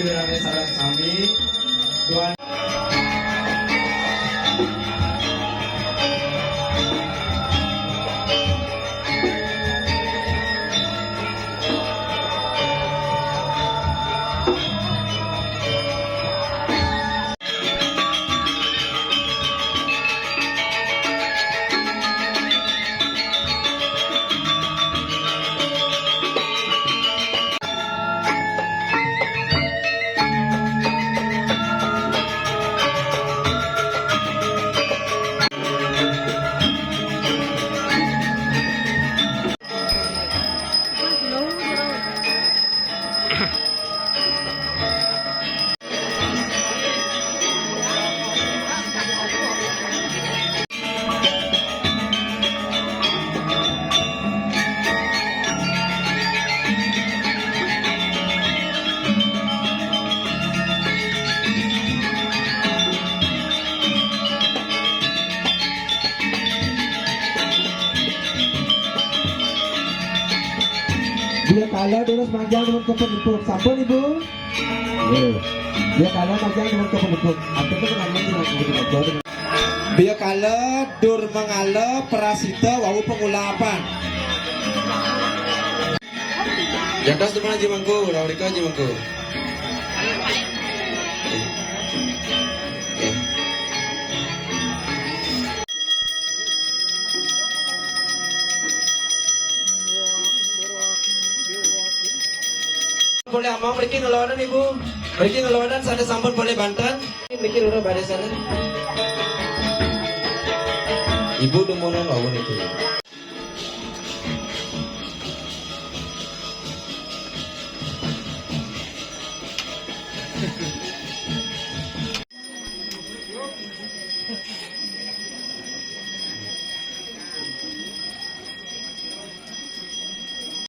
Wirane sareng sami Tuhan. Dia kalah terus panjang dengan kepenipuk. Sampun ibu. Dia kalah panjang dengan kepenipuk. Apa itu namanya dengan kepenipuk? Dia kalah dur mengalah prasita wau pengulapan. Jantas tu mana jimangku, Raurika jimangku. Boleh ama mereka ngelodan ibu, mereka ngelodan sana sampun boleh bantan, mereka udah pada sana. Ibu demonan lawan itu.